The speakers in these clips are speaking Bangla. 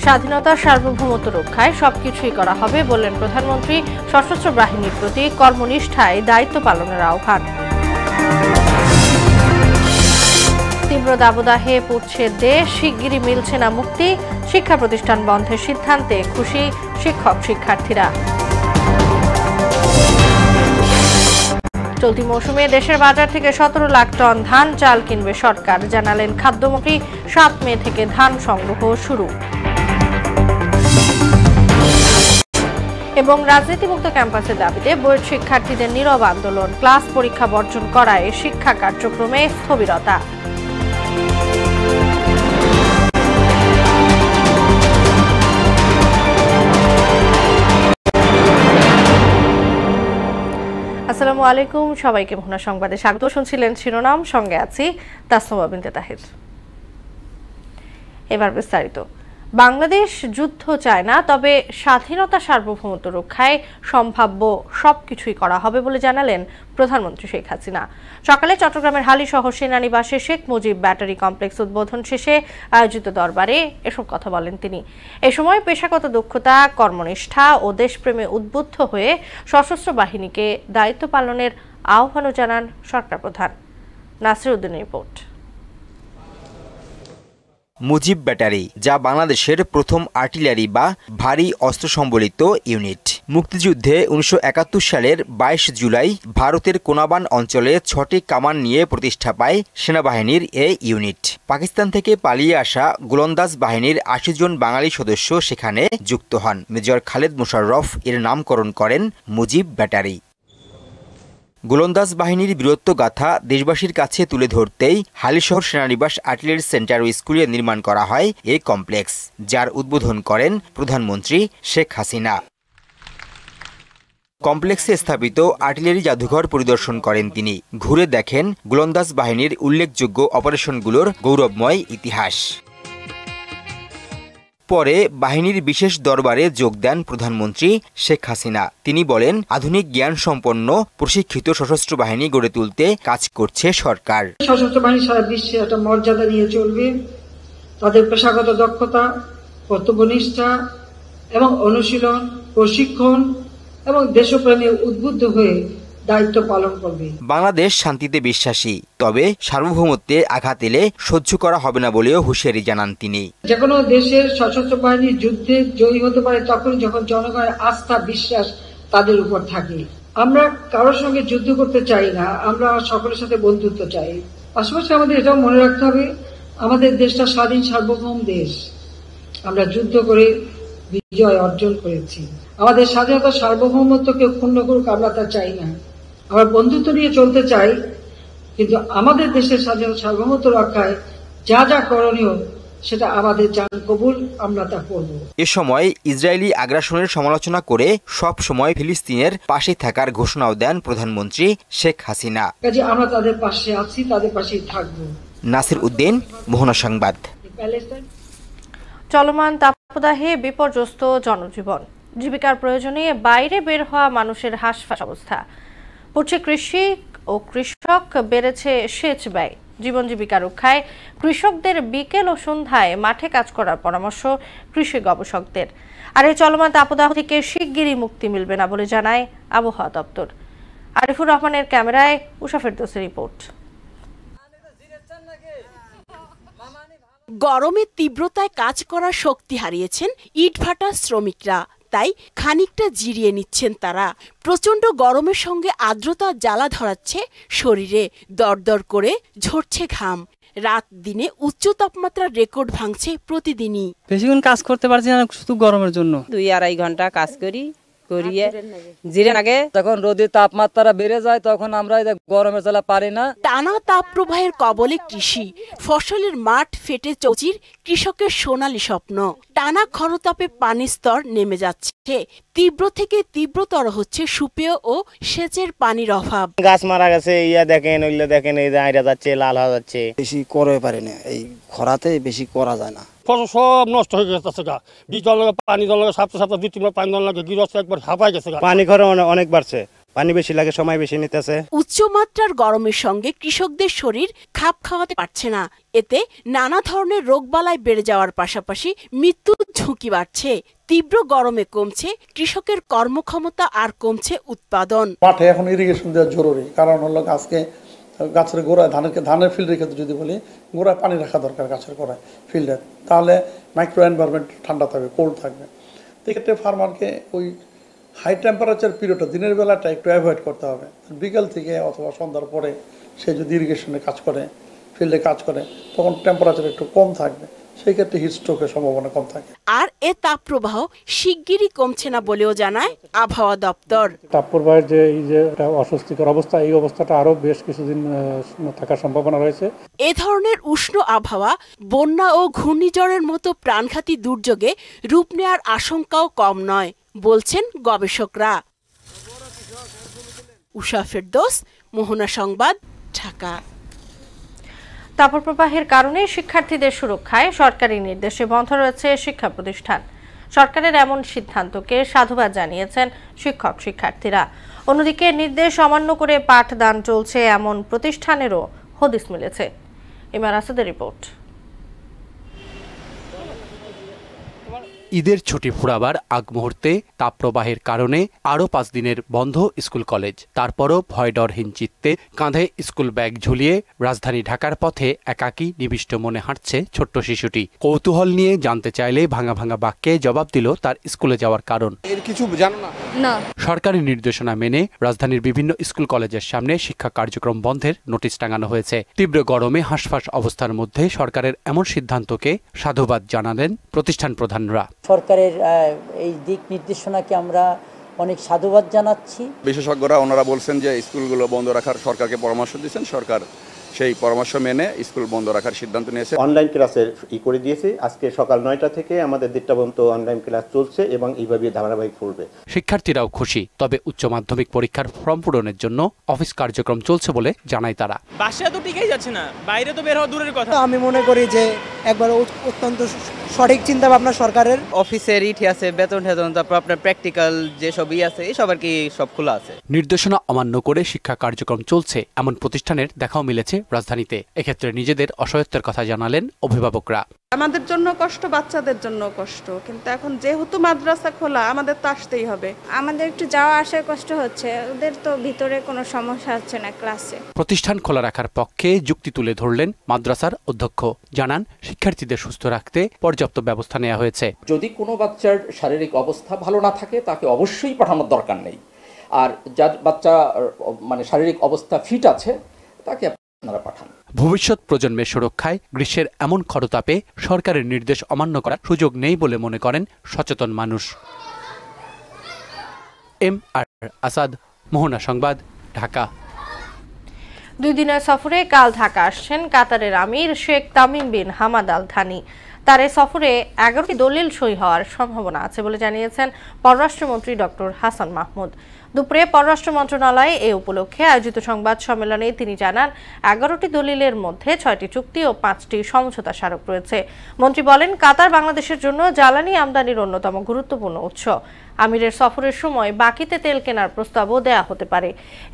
স্বাধীনতা সার্বভৌমত্ব রক্ষায় সবকিছুই করা হবে বললেন প্রধানমন্ত্রী। সশস্ত্র বাহিনীর প্রতি কর্মনিষ্ঠায় দায়িত্ব পালনের আহ্বান। তীব্র দাবদাহে পড়ছে দেশ, শিগগিরই মিলছে না মুক্তি। শিক্ষা প্রতিষ্ঠান বন্ধের সিদ্ধান্তে খুশি শিক্ষক শিক্ষার্থীরা। চলতি মৌসুমে দেশের বাজার থেকে 17 লাখ টন ধান চাল কিনবে সরকার, জানালেন খাদ্যমন্ত্রী। 7 মে থেকে ধান সংগ্রহ শুরু। এবং রাজনীতিমুক্ত ক্যাম্পাসের দাবিতে বুয়েট শিক্ষার্থীদের নীরব আন্দোলন। ক্লাস পরীক্ষা বর্জন করায় শিক্ষা কার্যক্রমে স্থবিরতা। আসসালামু আলাইকুম, সবাইকে মোহনা সংবাদে স্বাগত। শুনছিলেন শিরোনাম, সঙ্গে আছি তাসনুমা বিনতে তাহির। এবার বিস্তারিত। বাংলাদেশ যুদ্ধ চায় না, তবে স্বাধীনতা সার্বভৌমত্ব রক্ষায় সম্ভাব্য সবকিছুই করা হবে বলে জানালেন প্রধানমন্ত্রী শেখ হাসিনা। সকালে চট্টগ্রামের হালিশহর সেনানিবাসে শেখ মুজিব ব্যাটারি কমপ্লেক্স উদ্বোধন শেষে আয়োজিত দরবারে এসব কথা বলেন তিনি। এ সময় পেশাগত দক্ষতা, কর্মনিষ্ঠা ও দেশপ্রেমে উদ্বুদ্ধ হয়ে সশস্ত্র বাহিনীকে দায়িত্ব পালনের আহ্বানও জানান সরকার প্রধান। নাসির উদ্দিনের রিপোর্ট। মুজিব ব্যাটারি, যা বাংলাদেশের প্রথম আর্টিলারি বা ভারী অস্ত্র সম্বলিত ইউনিট। মুক্তিযুদ্ধে 1971 সালের 22 জুলাই ভারতের কোনাবান অঞ্চলে 6টি কামান নিয়ে প্রতিষ্ঠা পায় সেনাবাহিনীর এই ইউনিট। পাকিস্তান থেকে পালিয়ে আসা গোলন্দাজ বাহিনীর 80 জন বাঙালি সদস্য সেখানে যুক্ত হন। মেজর খালেদ মোশাররফ এর নামকরণ করেন মুজিব ব্যাটারি। গোলন্দাজ বাহিনীর বীরত্ব গাথা দেশবাসীর কাছে তুলে ধরতেই হালিশহর সেনানিবাস আর্টিলারি সেন্টার ও স্কুলে নির্মাণ করা হয় এই কমপ্লেক্স, যার উদ্বোধন করেন প্রধানমন্ত্রী শেখ হাসিনা। কমপ্লেক্সে স্থাপিত আর্টিলারি জাদুঘর পরিদর্শন করেন তিনি। ঘুরে দেখেন গোলন্দাজ বাহিনীর উল্লেখযোগ্য অপারেশনগুলোর গৌরবময় ইতিহাস। পরে বাহিনীর বিশেষ দরবারে যোগ দেন প্রধানমন্ত্রী শেখ হাসিনা। তিনি বলেন, আধুনিক জ্ঞান সম্পন্ন প্রশিক্ষিত সশস্ত্র বাহিনী গড়ে তুলতে কাজ করছে সরকার। সশস্ত্র বাহিনী সারা বিশ্বে একটা মর্যাদা নিয়ে চলবে। তাদের পেশাগত দক্ষতা, কর্তব্যনিষ্ঠা এবং অনুশীলন, প্রশিক্ষণ এবং দেশপ্রেমে উদ্বুদ্ধ হয়ে দায়িত্ব পালন করবে। বাংলাদেশ শান্তিতে বিশ্বাসী, তবে সার্বভৌমত্বে আঘাত এলে সহ্য করা হবে না বলেও হুঁশিয়ারি জানান তিনি। যে কোনো দেশের সশস্ত্র বাহিনী যুদ্ধে জয়ী হতে পারে তখন যখন জনগণের আস্থা, বিশ্বাস তাদের উপর থাকে। আমরা কারোর সঙ্গে যুদ্ধ করতে চাই না, আমরা সকলের সাথে বন্ধুত্ব চাই। পাশাপাশি আমাদের এটাও মনে রাখতে হবে, আমাদের দেশটা স্বাধীন সার্বভৌম দেশ। আমরা যুদ্ধ করে বিজয় অর্জন করেছি। আমাদের স্বাধীনতা সার্বভৌমত্বকে ক্ষুণ্ণ করুক, আমরা তা চাই না। আমরা বন্ধুত্ব নিয়ে চলতে চাই, কিন্তু আমাদের দেশের স্বাধীনতা সার্বভৌমত্ব রক্ষায় যা যা করণীয় সেটা আমাদের জান কবুল, আমরা তা করব। এ সময় ইসরায়েলি আগ্রাসনের সমালোচনা করে সব সময় ফিলিস্তিনের পাশে থাকার ঘোষণাও দেন প্রধানমন্ত্রী শেখ হাসিনা। কাজে আমরা তাদের পাশে আছি, তাদের পাশেই থাকব। নাসির উদ্দিন, মোহনা সংবাদ। চলমান তাপদাহে বিপর্যস্ত জনজীবন। জীবিকার প্রয়োজনে বাইরে বের হওয়া মানুষের হাসফাস অবস্থা। পড়ছে কৃষি ও কৃষক, বেড়েছে সেচ ব্যয়। জীবন জীবিকা রক্ষায় কৃষকদের বিকেল ও সন্ধ্যায় মাঠে কাজ করার পরামর্শ কৃষি গবেষকদের। আর এই চলমান তাপদাহ থেকে শিগগিরই মুক্তি মিলবে না বলে জানায় আবহাওয়া দপ্তর। আরিফুর রহমানের ক্যামেরায় উষা ফেরদৌসের রিপোর্ট। গরমের তীব্রতায় কাজ করার শক্তি হারিয়েছেন ইটভাটা শ্রমিকরা, তাই খানিকটা জিরিয়ে নিচ্ছেন তারা। প্রচণ্ড গরমের সঙ্গে আর্দ্রতা জ্বালা ধরাচ্ছে শরীরে, দরদর করে ঝরছে ঘাম। রাত দিনে উচ্চ তাপমাত্রার রেকর্ড ভাঙছে প্রতিদিনই। বেশিক্ষণ কাজ করতে পারছি না শুধু গরমের জন্য। 2-2.5 ঘন্টা কাজ করিয়ে জিরে আগে তখন রোদের তাপমাত্রা বেড়ে যায়, তখন আমরা গরমের জ্বালা পারি না। টানা তাপ প্রবাহের কবলে কৃষি, ফসলের মাঠ ফেটে চৌচির কৃষকের সোনালী স্বপ্ন। টানা খরতাপে পানির স্তর নেমে যাচ্ছে, তীব্র থেকে তীব্রতর হচ্ছে সুপেয় ও সেচের পানির অভাব। গাছ মারা গেছে, দেখেন ওইগুলো দেখেন, এই যে আইরা যাচ্ছে, লাল হয়ে যাচ্ছে। বেশি করে পারে না, এই খরাতে বেশি করা যায় না। ফসল সব নষ্ট হয়ে গেছে, বীজ জল লাগে, পানি জল লাগে, সপ্তাহে 2-3 বার পানি জল লাগে, গৃহস্থ একবার হাঁপাই গেছে। পানি খরচ অনেক বাড়ছে, পানি বেশি লাগে, সময় বেশি নিতেছে। উচ্চমাত্রার গরমের সঙ্গে কৃষকদের শরীর খাপ খাওয়াতে পারছে না। এতে নানা ধরনের রোগবালাই বেড়ে যাওয়ার পাশাপাশি মৃত্যুর ঝুঁকি বাড়ছে। তীব্র গরমে কমছে কৃষকের কর্মক্ষমতা আর কমছে উৎপাদন। মাঠে এখন ইরিগেশন দেওয়া জরুরি, কারণ হলো আজকে গাছের গোড়ায় ধানের ফিল্ডের ক্ষেত্রে যদি বলি গোড়ায় পানি রাখা দরকার গাছের গোড়ায় ফিল্ডে, তাহলে মাইক্রো এনভায়রনমেন্ট ঠান্ডা থাকবে, কোল্ড থাকবে। সেক্ষেত্রে ফার্মারকে ওই হাই টেম্পারেচার পিরিয়ডটা দিনের বেলাটা একটু অ্যাভয়েড করতে হবে। বিকেল থেকে অথবা সন্ধ্যার পরে সে যদি ইরিগেশনে কাজ করে, ফিল্ডে কাজ করে, তখন টেম্পারেচার একটু কম থাকবে, সেই ক্ষেত্রে হিট স্ট্রোকের সম্ভাবনা কম থাকে। আর এ তাপপ্রবাহ শিগগিরই কমছে না বলেও জানায় আবহাওয়া দপ্তর। তাপপ্রবাহের যে এই যে অস্বস্তিকর অবস্থা, এই অবস্থাটা আরো বেশ কিছুদিন থাকার সম্ভাবনা রয়েছে। এ ধরনের উষ্ণ আবহাওয়া বন্যা ও ঘূর্ণিঝড়ের মতো প্রাণঘাতী দুর্যোগে রূপ নেয়ার আশঙ্কাও কম নয় বলছেন গবেষকরা। উষা ফেরদৌস, মোহনা সংবাদ, ঢাকা। তাপপ্রবাহের কারণে শিক্ষার্থীদের সুরক্ষায় সরকারি নির্দেশে বন্ধ রয়েছে শিক্ষা প্রতিষ্ঠান। সরকারের এমন সিদ্ধান্তকে সাধুবাদ জানিয়েছেন শিক্ষক শিক্ষার্থীরা। অন্যদিকে নির্দেশ অমান্য করে পাঠদান চলছে এমন প্রতিষ্ঠানেরও হদিস মিলেছে। ইমার আসাদের রিপোর্ট। ঈদের ছুটি ফুরাবার আগ মুহূর্তে তাপপ্রবাহের কারণে আরও 5 দিনের বন্ধ স্কুল কলেজ। তারপরও ভয় ডরহীন চিত্তে কাঁধে স্কুল ব্যাগ ঝুলিয়ে রাজধানী ঢাকার পথে একাকী নিবিষ্ট মনে হাঁটছে ছোট্ট শিশুটি। কৌতূহল নিয়ে জানতে চাইলে ভাঙা ভাঙা বাক্যে জবাব দিল তার স্কুলে যাওয়ার কারণ। এর কিছু জানো না? সরকারি নির্দেশনা মেনে রাজধানীর বিভিন্ন স্কুল কলেজের সামনে শিক্ষা কার্যক্রম বন্ধের নোটিশ টাঙানো হয়েছে। তীব্র গরমে হাঁসফাঁস অবস্থার মধ্যে সরকারের এমন সিদ্ধান্তকে সাধুবাদ জানালেন প্রতিষ্ঠান প্রধানরা। সরকারের এই দিক নির্দেশনাকে আমরা অনেক সাধুবাদ জানাচ্ছি। বিশেষজ্ঞরা ওনারা বলছেন যে স্কুলগুলো বন্ধ রাখার সরকারকে পরামর্শ দিয়েছেন, সরকার সেই পরামর্শ মেনে স্কুল বন্ধ রাখার সিদ্ধান্ত নিয়েছে। অনলাইন ক্লাসের করে দিয়েছে। আজকে সকাল 9টা থেকে আমাদের 1টা পর্যন্ত অনলাইন ক্লাস চলছে এবং এইভাবে ধারাবাহিক চলবে। শিক্ষার্থীরাও খুশি, তবে উচ্চ মাধ্যমিক পরীক্ষার ফর্ম পূরণের জন্য অফিস কার্যক্রম চলছে বলে জানায় তারা। বাসায় তো টিকেই যাচ্ছে না, বাইরে তো বের হওয়া দূরের কথা। আমি মনে করি যে একবার অত্যন্ত সঠিক চিন্তা ভাবনা সরকারের। অফিসের ইটি আছে, বেতন টেতন, তারপর আপনার প্র্যাকটিক্যাল যে সবই আছে এইসব আর কি সব খোলা আছে। নির্দেশনা অমান্য করে শিক্ষা কার্যক্রম চলছে এমন প্রতিষ্ঠানের দেখাও মিলেছে রাজধানীতে। এক্ষেত্রে নিজেদের অসহায়ত্বের কথা জানালেন অভিভাবকরা। আমাদের জন্য কষ্ট, বাচ্চাদের জন্য কষ্ট, কিন্তু এখন যেহেতু মাদ্রাসা খোলা আমাদের তো আসতেই হবে। আমাদের একটু যাওয়া আসার কষ্ট হচ্ছে, ওদের তো ভিতরে কোনো সমস্যা হচ্ছে না ক্লাসে। প্রতিষ্ঠান খোলা রাখার পক্ষে যুক্তি তুলে ধরলেন মাদ্রাসার অধ্যক্ষ। জানান শিক্ষার্থীদের সুস্থ রাখতে পর্যাপ্ত ব্যবস্থা নেওয়া হয়েছে। যদি কোনো বাচ্চার শারীরিক অবস্থা ভালো না থাকে তাকে অবশ্যই পাঠানোর দরকার নেই, আর যার বাচ্চা শারীরিক অবস্থা ফিট আছে তাকে আপনারা পাঠান। ভবিষ্যৎ প্রজন্মের সুরক্ষায় গ্রীষ্মের এমন খরতাপে সরকারের নির্দেশ অমান্য করার সুযোগ নেই বলে মনে করেন সচেতন মানুষ। MR আসাদ, মোহনা সংবাদ, ঢাকা। 2 দিনের সফরে কাল ঢাকা আসছেন কাতারের আমির Sheikh Tamim bin Hamad Al Thani. তার এই সফরে 11টি দলিল সই হওয়ার সম্ভাবনা আছে বলে জানিয়েছেন পররাষ্ট্রমন্ত্রী ডক্টর হাসান মাহমুদ। দুপুরে পররাষ্ট্র মন্ত্রণালয়ে এ উপলক্ষে আয়োজিত সংবাদ সম্মেলনে তিনি জানান 11টি দলিলের মধ্যে 6টি চুক্তি ও 5টি সমঝোতা স্মারক রয়েছে। মন্ত্রী বলেন, কাতার বাংলাদেশের জন্য জ্বালানি আমদানির অন্যতম গুরুত্বপূর্ণ উৎস। আমিরের সফরের সময় বাকিতে তেল কেনার প্রস্তাবও দেয়া হতে পারে।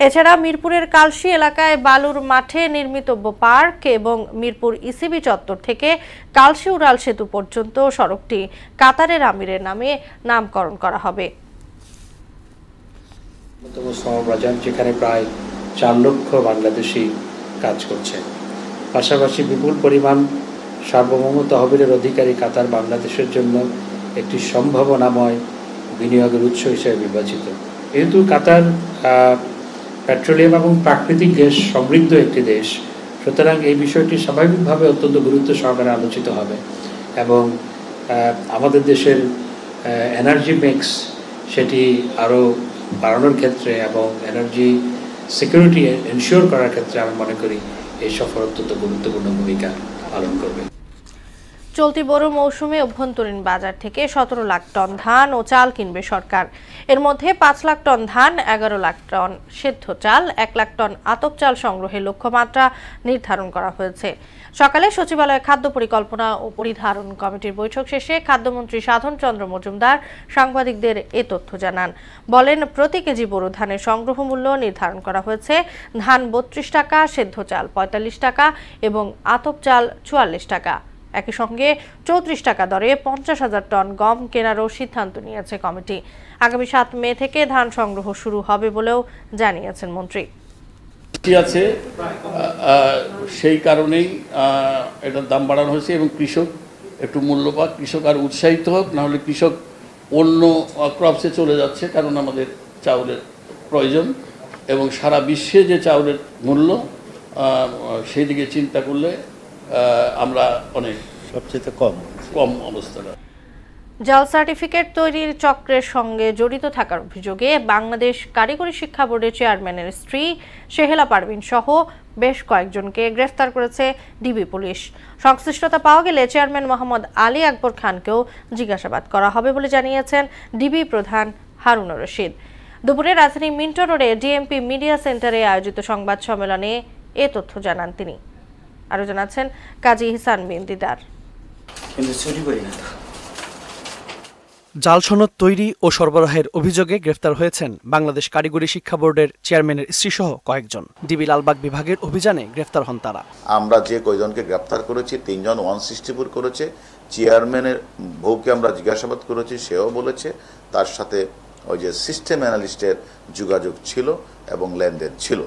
এছাড়া মিরপুরের কালশি এলাকায় বালুর মাঠে নির্মিতব্য পার্ক এবং মিরপুর ইসিবি চত্বর থেকে কালশি উড়াল সেতু পর্যন্ত সড়কটি কাতারের আমিরের নামে নামকরণ করা হবে। বাজার যেখানে প্রায় 4 লক্ষ বাংলাদেশি কাজ করছে, পাশাপাশি বিপুল পরিমাণ সার্বভৌম তহবিলের অধিকারী কাতার বাংলাদেশের জন্য একটি সম্ভাবনাময় বিনিয়োগের উৎস হিসেবে বিবেচিত। যেহেতু কাতার পেট্রোলিয়াম এবং প্রাকৃতিক গ্যাস সমৃদ্ধ একটি দেশ, সুতরাং এই বিষয়টি স্বাভাবিকভাবে অত্যন্ত গুরুত্ব সহকারে আলোচিত হবে এবং আমাদের দেশের এনার্জি মিক্স সেটি আরও বাড়ানোর ক্ষেত্রে এবং এনার্জি সিকিউরিটি এনশিওর করার ক্ষেত্রে আমি মনে করি এই সফর অত্যন্ত গুরুত্বপূর্ণ ভূমিকা পালন করবে। চলতি বোরো মৌসুমে অভ্যন্তরীণ বাজার থেকে 17 লাখ টন ধান ও চাল কিনবে সরকার। এর মধ্যে 5 লাখ টন ধান, 11 লাখ টন সেদ্ধ চাল, 1 লাখ টন আতপ চাল সংগ্রহের লক্ষ্যমাত্রা নির্ধারণ করা হয়েছে। সকালে সচিবালয়ে খাদ্য পরিকল্পনা ও পরিধারণ কমিটির বৈঠক শেষে খাদ্যমন্ত্রী সাধন চন্দ্র মজুমদার সাংবাদিকদের এ তথ্য জানান। বলেন, প্রতি কেজি বোরো ধানের সংগ্রহ মূল্য নির্ধারণ করা হয়েছে ধান 32 টাকা, সেদ্ধ চাল 45 টাকা এবং আতপ চাল 44 টাকা। একই সঙ্গে 34 টাকা দরে 50,000 টন গম কেনারও সিদ্ধান্ত নিয়েছে কমিটি। আগামী 7 মে থেকে ধান সংগ্রহ শুরু হবে বলেও জানিয়েছেন মন্ত্রী। আছে সেই কারণেই এটার দাম বাড়ানো হয়েছে এবং কৃষক একটু মূল্য পাক, কৃষক আর উৎসাহিত হোক, না হলে কৃষক অন্য ক্রপসে চলে যাচ্ছে, কারণ আমাদের চাউলের প্রয়োজন এবং সারা বিশ্বে যে চাউলের মূল্য সেই দিকে চিন্তা করলে আমরা অনেক সবচেয়ে কম অবস্থাটা। জাল সার্টিফিকেট তৈরির চক্রের সঙ্গে জড়িত থাকার অভিযোগে বাংলাদেশ কারিগরি শিক্ষা বোর্ডের চেয়ারম্যানের স্ত্রী শেহেলা পারভিন সহ বেশ কয়েকজনকে গ্রেফতার করেছে ডিবি পুলিশ। সংশ্লিষ্টতা পাওয়া গেলে চেয়ারম্যান মোহাম্মদ আলী আকবর খানকেও জিজ্ঞাসাবাদ করা হবে বলে জানিয়েছেন ডিবি প্রধান হারুনুর রশিদ। দুপুরে রাজধানী মিন্টো রোডে ডিএমপি মিডিয়া সেন্টারে আয়োজিত সংবাদ সম্মেলনে এ তথ্য জানান তিনি। আরও জানাচ্ছেন কাজী ইহসান বিন দিদার। জাল সনদ তৈরি ও সরবরাহের অভিযোগে গ্রেফতার হয়েছেন বাংলাদেশ কারিগরি শিক্ষা বোর্ডের চেয়ারম্যানের স্ত্রীসহ কয়েকজন। ডিবি লালবাগ বিভাগের অভিযানে গ্রেফতার হন তারা। আমরা যে কয়জনকে গ্রেফতার করেছি 3 জন 164 করেছে। চেয়ারম্যানের বউকে আমরা জিজ্ঞাসাবাদ করেছি, সেও বলেছে তার সাথে ওই যে সিস্টেম অ্যানালিস্টের যোগাযোগ ছিল এবং লেনদেন ছিল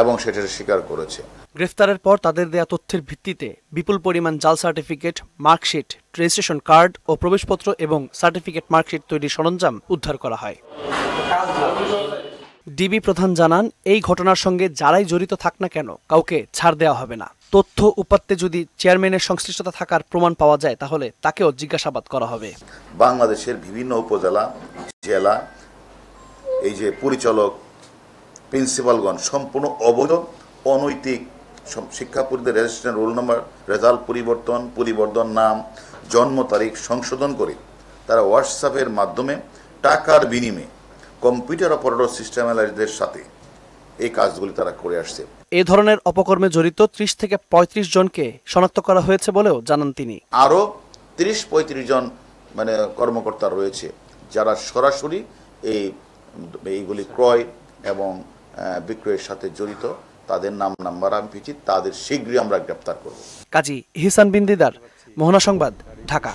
এবং সেটা স্বীকার করেছে। গ্রেফতারের পর তাদের দেয়া তথ্যের ভিত্তিতে বিপুল পরিমাণ জাল সার্টিফিকেট, মার্কশিট, রেজিস্ট্রেশন কার্ড ও প্রবেশপত্র এবং সার্টিফিকেট মার্কশিট তৈরির সরঞ্জাম উদ্ধার করা হয়। ডিবি প্রধান জানান, এই ঘটনার সঙ্গে যারাই জড়িত থাক না কেন কাউকে ছাড় দেওয়া হবে না। তথ্য উপাত্তে যদি চেয়ারম্যানের সংশ্লিষ্টতা থাকার প্রমাণ পাওয়া যায় তাহলে তাকেও জিজ্ঞাসাবাদ করা হবে। বাংলাদেশের বিভিন্ন উপজেলা, জেলা, এই যে পরিচালক, প্রিন্সিপালগণ সম্পূর্ণ অবৈধ, অনৈতিক শিক্ষার্থীদের রেজিস্ট্রেশন রোল নাম্বার, রেজাল্ট পরিবর্তন, নাম, জন্ম তারিখ সংশোধন করে তারা হোয়াটসঅ্যাপের মাধ্যমে টাকার বিনিময়ে কম্পিউটার অপারেটর সিস্টেম অ্যানালিস্টদের সাথে এই কাজগুলি তারা করে আসছে। এ ধরনের অপকর্মে জড়িত 30 থেকে 35 জনকে শনাক্ত করা হয়েছে বলেও জানান তিনি। আরও 30-35 জন কর্মকর্তা রয়েছে যারা সরাসরি এইগুলি ক্রয় এবং বিক্রয়ের সাথে জড়িত। তাদের নাম নাম্বার আমি পেয়েছি, তাদের শীঘ্রই আমরা গ্রেফতার করব। কাজী ইহসান বিন দিদার, মোহনা সংবাদ, ঢাকা।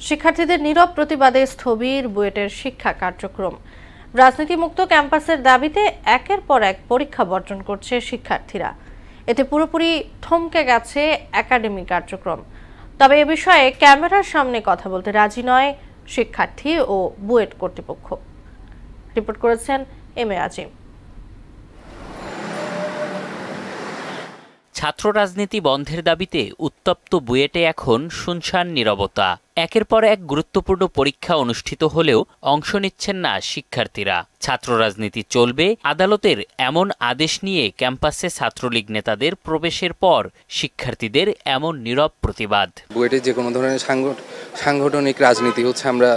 শিক্ষার্থীদের নীরব প্রতিবাদে স্থবির বুয়েটের শিক্ষা কার্যক্রম। রাজনীতিমুক্ত ক্যাম্পাসের দাবিতে একের পর এক পরীক্ষা বর্জন করছে শিক্ষার্থীরা। এতে পুরোপুরি থমকে গেছে একাডেমিক কার্যক্রম। তবে এ বিষয়ে ক্যামেরার সামনে কথা বলতে রাজি নয় শিক্ষার্থী ও বুয়েট কর্তৃপক্ষ। রিপোর্ট করেছেন এম এ আজিম। ছাত্র রাজনীতি বন্ধের দাবিতে উত্তপ্ত বুয়েটে এখন শুনশান নীরবতা। একের পর এক গুরুত্বপূর্ণ পরীক্ষা অনুষ্ঠিত হলেও অংশ নিচ্ছেন না শিক্ষার্থীরা। ছাত্র রাজনীতি চলবে, আদালতের এমন আদেশ নিয়ে ক্যাম্পাসে ছাত্রলীগ নেতাদের প্রবেশের পর শিক্ষার্থীদের এমন নীরব প্রতিবাদ। বুয়েটে যে কোনো ধরনের সাংগঠনিক রাজনীতি আমরা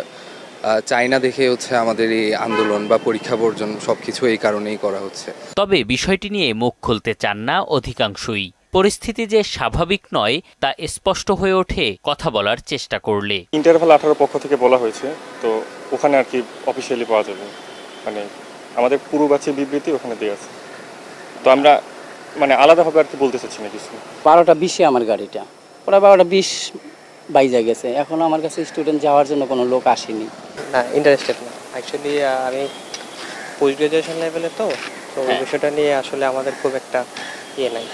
চাই না দেখে আমাদের এই আন্দোলন বা পরীক্ষা বর্জন সবকিছু এই কারণেই করা হচ্ছে। তবে বিষয়টি নিয়ে মুখ খুলতে চান না অধিকাংশই। পরিস্থিতি যে স্বাভাবিক নয় তা স্পষ্ট হয়ে ওঠে কথা বলার চেষ্টা করলে। ইন্টারভাল 18 পক্ষ থেকে বলা হয়েছে, তো ওখানে আর কি অফিসিয়ালি পাওয়া যাবে, আমাদের পুরো ব্যাচের বিবৃতি ওখানে দেওয়া আছে। তো আমরা আলাদাভাবে আর কি বলতে চাচ্ছি না কিছু। 12টা 20-এ আমার গাড়িটা, ওরা 12টা 20 বাইজা গেছে, এখন আমার কাছে স্টুডেন্ট যাওয়ার জন্য কোনো লোক আসেনি। না, ইন্টারেস্টেড না অ্যাকচুয়ালি। আমি পোস্ট গ্রাজুয়েশন লেভেলে তো বিষয়টা নিয়ে আসলে আমাদের খুব একটা নাই।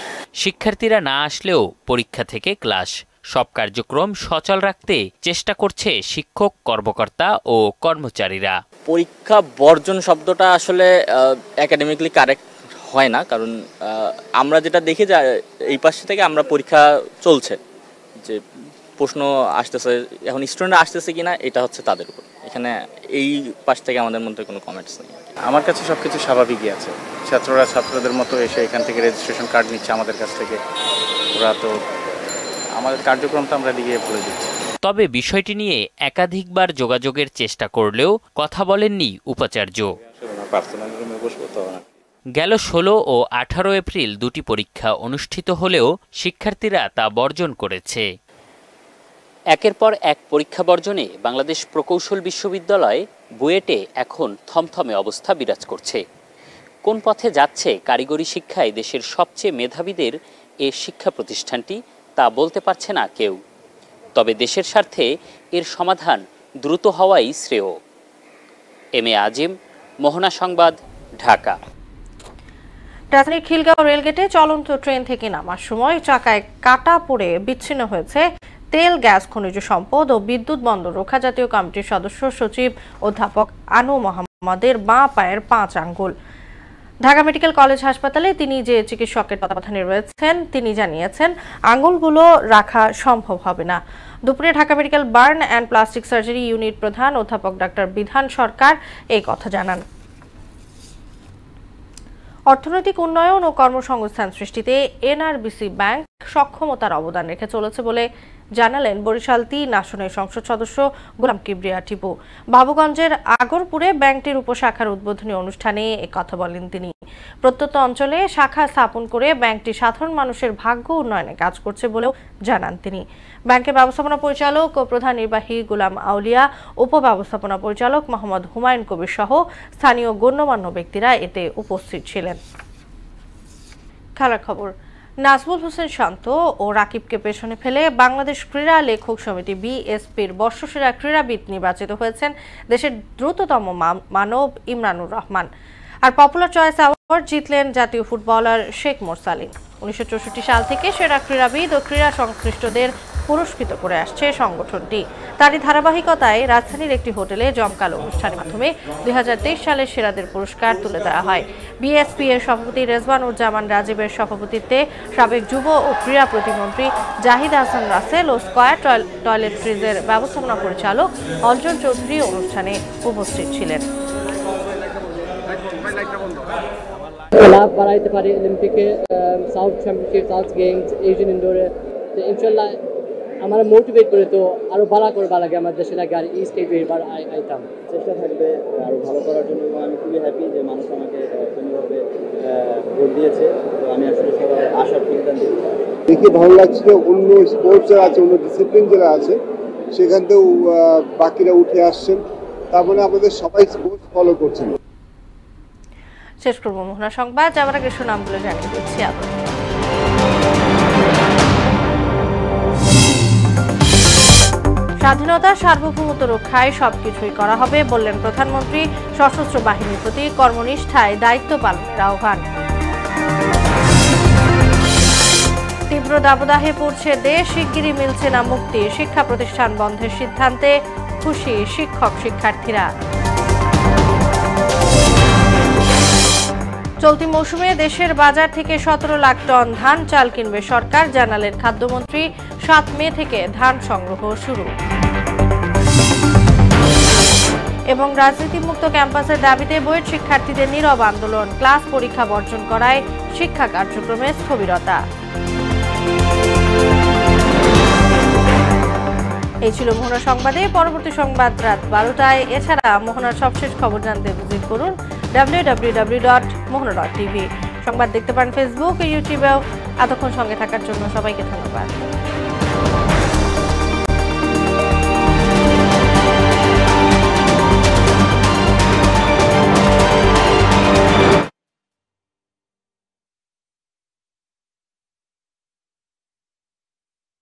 শিক্ষার্থীরা না আসলেও পরীক্ষা থেকে ক্লাস সব কার্যক্রম সচল রাখতে চেষ্টা করছে শিক্ষক, কর্মকর্তা ও কর্মচারীরা। পরীক্ষা বর্জন শব্দটা আসলে একাডেমিকলি কারেক্ট হয় না, কারণ আমরা যেটা দেখি যে এই পাশ থেকে আমরা পরীক্ষা চলছে, যে প্রশ্ন আসতেছে, এখন স্টুডেন্ট আসতেছে কিনা এটা হচ্ছে তাদের উপর। এখানে এই পাশ থেকে আমাদের মধ্যে কোনো কমেন্টস নেই। আমার কাছে সবকিছু স্বাভাবিকই আছে। ছাত্ররা ছাত্রদের মতো এসে এখান থেকে রেজিস্ট্রেশন কার্ড নিচ্ছে আমাদের কাছ থেকে। ওরা তো আমাদের কার্যক্রমটা আমরা দিকে ভুলে দিচ্ছি। তবে বিষয়টি নিয়ে একাধিকবার যোগাযোগের চেষ্টা করলেও কথা বলেননি উপাচার্য। গেল 16 ও 18 এপ্রিল দুটি পরীক্ষা অনুষ্ঠিত হলেও শিক্ষার্থীরা তা বর্জন করেছে। একের পর এক পরীক্ষা বর্জনে বাংলাদেশ প্রকৌশল বিশ্ববিদ্যালয় বুয়েটে এখন থমথমে অবস্থা বিরাজ করছে। কোন পথে যাচ্ছে কারিগরি শিক্ষায় দেশের সবচেয়ে মেধাবীদের এ শিক্ষা প্রতিষ্ঠানটি তা বলতে পারছে না কেউ। তবে দেশের স্বার্থে এর সমাধান দ্রুত হওয়াই শ্রেয়। এম এ আজিম, মোহনা সংবাদ, ঢাকা। রাজধানীর খিলগাঁও রেলগেটে চলন্ত ট্রেন থেকে নামার সময় চাকায় কাটা পড়ে বিচ্ছিন্ন হয়েছে তেল, গ্যাস, খনিজ সম্পদ ও বিদ্যুৎ বন্দর রক্ষা জাতীয় কমিটির সদস্য সচিব অধ্যাপক আনু মোহাম্মদের বাঁ পায়ের 5 আঙ্গুল। ঢাকা মেডিকেল কলেজ হাসপাতালে তিনি যে চিকিৎসকের তত্ত্বাবধানে রয়েছেন তিনি জানিয়েছেন আঙ্গুলগুলো রাখা সম্ভব হবে না। দুপুরে Dhaka medical burn and plastic surgery unit প্রধান অধ্যাপক ডাক্তার বিধান সরকার এই কথা জানান। অর্থনৈতিক উন্নয়ন ও কর্মসংস্থান সৃষ্টিতে এনআরবিসি ব্যাংক সক্ষমতার অবদান রেখে চলেছে বলে জানালেন বরিশাল 3 আসনের সংসদ সদস্য গোলাম কিবরিয়া টিপু। বাবুগঞ্জের আগরপুরে ব্যাংকটির উপশাখার উদ্বোধনী অনুষ্ঠানে একথা বলেন তিনি। প্রত্যন্ত অঞ্চলে শাখা স্থাপন করে ব্যাংকটি সাধারণ মানুষের ভাগ্য উন্নয়নে কাজ করছে বলেও জানান তিনি। ব্যাংকের ব্যবস্থাপনা পরিচালক ও প্রধান নির্বাহী গোলাম আউলিয়া, উপব্যবস্থাপনা পরিচালক মোহাম্মদ হুমায়ুন কবির সহ স্থানীয় গণ্যমান্য ব্যক্তিরা এতে উপস্থিত ছিলেন। খেলার খবর। নাজমুল হোসেন শান্ত ও রাকিবকে পেছনে ফেলে বাংলাদেশ ক্রীড়া লেখক সমিতি বিএসপির বর্ষসেরা ক্রীড়াবিদ নির্বাচিত হয়েছেন দেশের দ্রুততম মানব Imranur Rahman. Are popular choice award জিতলেন জাতীয় ফুটবলার শেখ মোরসালিন। 1964 সাল থেকে সেরা ক্রীড়াবিদ ও ক্রীড়া সংশ্লিষ্টদের পুরস্কৃত করে আসছে সংগঠনটি। তারই ধারাবাহিকতায় রাজধানীর একটি হোটেলে জমকালো অনুষ্ঠানের মাধ্যমে 2023 সালের সেরাদের পুরস্কার তুলে দেওয়া হয়। বিএসপি এর সভাপতি রেজওয়ানুজ্জামান রাজীবের সভাপতিত্বে সাবেক যুব ও ক্রীড়া প্রতিমন্ত্রী জাহিদ হাসান রাসেল ও স্কয়ার টয়লেট্রিজের ব্যবস্থাপনা পরিচালক অঞ্জন চৌধুরী অনুষ্ঠানে উপস্থিত ছিলেন। লাভ বাড়াইতে পারি অলিম্পিকে, South championship, South Games, Asian ইনডোরে, তো ইনশাল্লাহ আমার মোটিভেট করে তো আরও ভালো করে লাগে আমার দেশে লাগে আর এই স্টেজে এবার আইতাম। চেষ্টা থাকবে আরও ভালো করার জন্য এবং আমি খুবই হ্যাপি যে মানুষ আমাকে সুন্দরভাবে ভোট দিয়েছে। তো আমি আসলে সবার আশার প্রতিদান দিতে চাই। দেখে ভালো লাগছে যে অন্য স্পোর্টস যারা আছে, অন্য ডিসিপ্লিন যারা আছে সেখান থেকেও বাকিরা উঠে আসছেন, তার মানে আমাদের সবাই স্পোর্টস ফলো করছেন। শেষ করব মোহনা সংবাদ, যাবার আগে সুনামগুলো জানিয়ে দিচ্ছি। স্বাধীনতা সার্বভৌমত্ব রক্ষায় সবকিছুই করা হবে বললেন প্রধানমন্ত্রী। সশস্ত্র বাহিনীর প্রতি কর্মনিষ্ঠায় দায়িত্ব পালনের আহ্বান। তীব্র দাবদাহে পড়ছে দেশ, শিগগিরই মিলছে না মুক্তি। শিক্ষা প্রতিষ্ঠান বন্ধের সিদ্ধান্তে খুশি শিক্ষক শিক্ষার্থীরা। চলতি মৌসুমে দেশের বাজার থেকে 17 লাখ টন ধান চাল কিনবে সরকার, জানালেন খাদ্যমন্ত্রী। 7 মে থেকে ধান সংগ্রহ শুরু। এবং রাজনীতিমুক্ত ক্যাম্পাসের দাবিতে বুয়েট শিক্ষার্থীদের নীরব আন্দোলন। ক্লাস পরীক্ষা বর্জন করায় শিক্ষা কার্যক্রমে স্থবিরতা। এই ছিল মোহনা সংবাদে। পরবর্তী সংবাদ রাত 12টায়। এছাড়া মোহনার সবশেষ খবর জানতে ভিজিট করুন www.mohana.tv। সংবাদ দেখতে পারেন ফেসবুক ও ইউটিউবেও। এতক্ষণ সঙ্গে থাকার জন্য সবাইকে ধন্যবাদ।